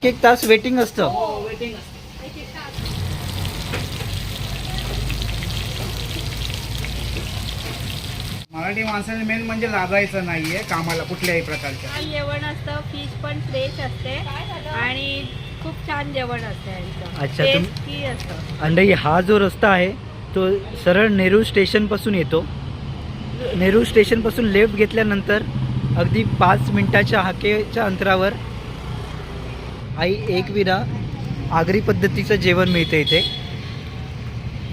एक तास वेटिंग असतं. हो वेटिंग असते. मराठी माणसाने मेन म्हणजे लागायचं नाहीये कामाला कुठल्याही प्रकारच्या. छान जेवण असतं, फिश पण फ्रेश असते आणि खूप छान जेवण असते यांचं. अच्छा, टेस्टी असतं. आणि हा जो रस्ता आहे तो सरळ नेरूळ स्टेशनपासून येतो. नेरूळ स्टेशनपासून लेफ्ट घेतल्यानंतर अगदी 5 मिनिटाच्या हाकेच्या अंतरावर आई एकविरा आगरी पद्धतीचं जेवण मिळतं इथे.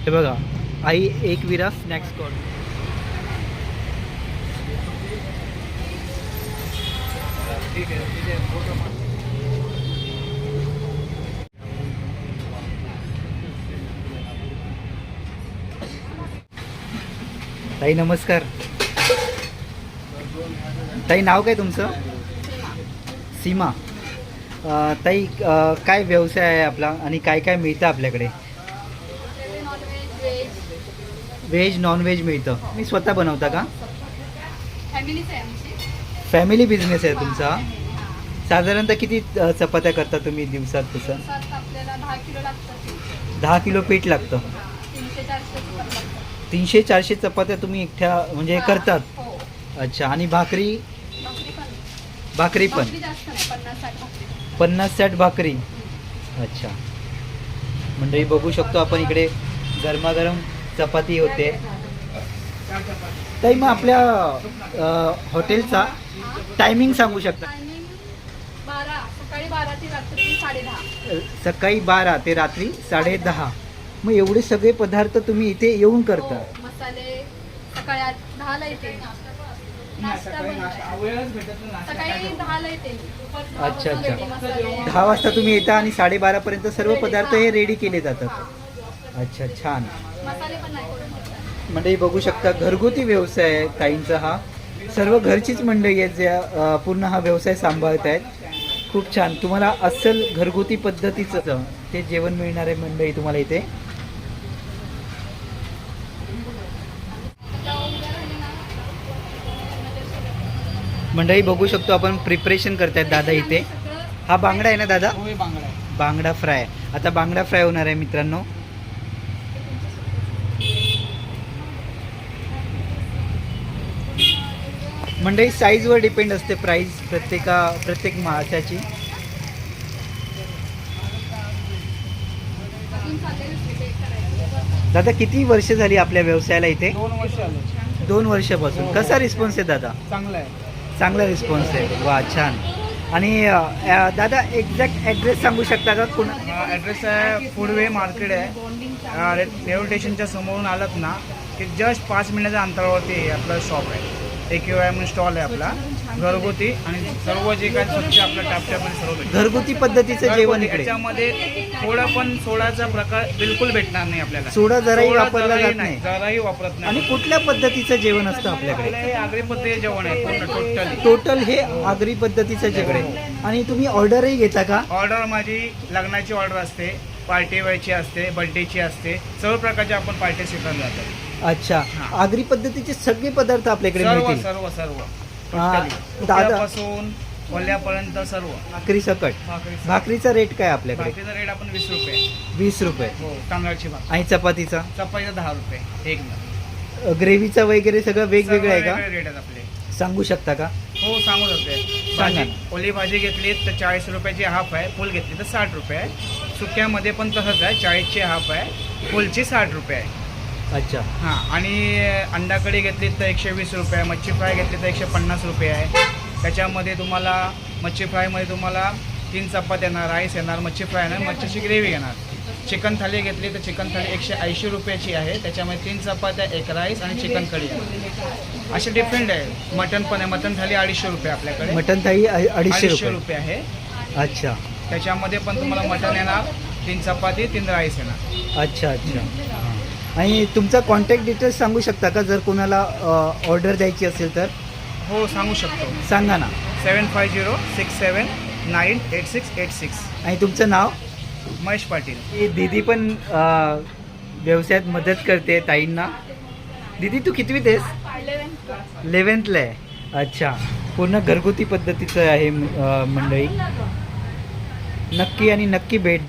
हे बघा, आई एकविरा स्नॅक्स कॉर्नर. ताई नमस्कार. ताई नाव काय तुमचं? सीमा. ताई काय व्यवसाय आहे आपला आणि काय काय मिळतं आपल्याकडे? व्हेज नॉन व्हेज मिळतं. मी स्वतः बनवता का? फॅमिली बिझनेस आहे तुमचा. साधारणतः किती चपात्या करता तुम्ही दिवसात? तसं 10 किलो पीठ लागतं. 300-400 चपात्या तुम्ही एकट्या म्हणजे करतात? अच्छा. आणि भाकरी पण 50-60 भाकरी. अच्छा. मंडळी बघू शकतो आपण इकडे गरमागरम चपाती होते. ताई मग आपल्या हॉटेलचा टायमिंग सांगू शकता? सकाळी 12 ते रात्री 10:30. मग एवढे सगळे पदार्थ तुम्ही इथे येऊन करता? मसाले सकाळी 10ला येते. सकाळी 10ला येते. अच्छा अच्छा. 10 वाजता तुम्ही येता आणि 12:30 पर्यंत सर्व पदार्थ हे रेडी केले जातात. अच्छा, छान. मंडळी बघू शकता घरगुती व्यवसाय आहे ताईंचा हा. सर्व घरचीच मंडळी आहेत ज्या पूर्ण हा व्यवसाय सांभाळत आहेत. खूप छान. तुम्हाला अस्सल घरगुती पद्धतीचं ते जेवण मिळणार आहे मंडळी तुम्हाला इथे. मंडळी बघू शकतो आपण प्रिपरेशन करतायत दादा इथे. हा बांगडा आहे ना दादा? बांगडा आहे. बांगडा फ्राय. आता बांगडा फ्राय होणार आहे मित्रांनो. मंडळी साईजवर डिपेंड असते प्राइस प्रत्येक माशाची. दादा किती वर्ष झाली आपल्या व्यवसायाला इथे? 2 वर्ष आलो. 2 वर्षापासून. कसा रिस्पॉन्स आहे दादा? चांगला आहे. चांगला रिस्पॉन्स आहे. वा, छान. आणि दादा एक्झॅक्ट ॲड्रेस सांगू शकता का? ॲड्रेस आहे फूडवे मार्केट आहे. नेरूळ स्टेशनच्या समोरून आलात ना की जस्ट 5 मिनिटाच्या अंतरावरती आपलं शॉप आहे. AQI म्हणून स्टॉल आहे आपला. घरगुती आणि सर्व जे काय स्वच्छ आपलं टापटापमध्ये सर्व भेटतं. घरगुती पद्धतीचं जेवण इकडे. त्याच्यामध्ये थोडं पण सोडाचा प्रकार बिलकुल भेटणार नाही आपल्याला. सोडा जराही वापरला जात नाही. जराही वापरत नाही. आणि कुठल्या पद्धतीचं जेवण असतं आपल्याकडे? हे आगरी पद्धतीचे जेवण आहे पूर्ण टोटल हे आगरी पद्धतीचं जेवण आहे. आणि तुम्ही ऑर्डरही घेता का? ऑर्डर माझी लग्नाची ऑर्डर असते, पार्टी वेअरची असते, बर्थडेची असते. सर्व प्रकारचे आपण पार्टी स्वीकारले जातात. अच्छा. आगरी पद्धतीचे सगळे पदार्थ आपल्याकडे सर्व मिळतील? सर्व सर्व दादा पासून वल्ल्यापर्यंत सर्व. भाकरी सकट. भाकरीचा रेट काय आपल्याकडे? भाकरीचा रेट आपण 20 रुपये. 20 रुपये. हो, तांदळाची भाकरी. आणि चपातीचा? चपातीचा 10 रुपये एक नग. ग्रेव्हीचा वगैरे सगळं वेगवेगळं आहे का? रेट आहेत आपले. सांगू शकता का? हो सांगू शकते. सांगा. ओली भाजी घेतली तर 40 रुपयाची हाफ आहे. फुल घेतली तर 60 रुपये आहे. सुक्यामध्ये पण तसंच आहे. 40ची हाफ आहे. फुलची 60 रुपये आहे. अच्छा. हां. आणि अंडा कढी घेतली तर 120 रुपये आहे. मच्छी फ्राय घेतली तर 150 रुपये आहे. त्याच्यामध्ये तुम्हाला मच्छी फ्रायमध्ये तुम्हाला 3 चपात्या येणार, राईस येणार, मच्छी फ्राय येणार, मच्छीची ग्रेव्ही येणार. चिकन थाली घेतली तर चिकन थाली 180 रुपयाची आहे. त्याच्यामध्ये 3 चपात्या, 1 राईस आणि चिकन कढी आहे. असे डिफरंट आहे. मटन पण आहे. मटन थाली 250 रुपये आपल्याकडे. मटन थाळी 250 रुपये आहे. अच्छा. त्याच्यामध्ये पण तुम्हाला मटन येणार, 3 चपाती, 3 राईस येणार. अच्छा अच्छा. आणि तुमचा कॉन्टॅक्ट डिटेल्स सांगू शकता का जर कोणाला ऑर्डर द्यायची असेल तर? हो सांगू शकतो. सांगा ना. 7506798686. आणि तुमचं नाव? महेश पाटील. ही दीदी पण व्यवसायात मदत करते ताईंना. दीदी तू कितवीत आहेस? 11th आहे. अच्छा. पूर्ण घरगुती पद्धतीचं आहे मंडळी. नक्की आणि नक्की भेट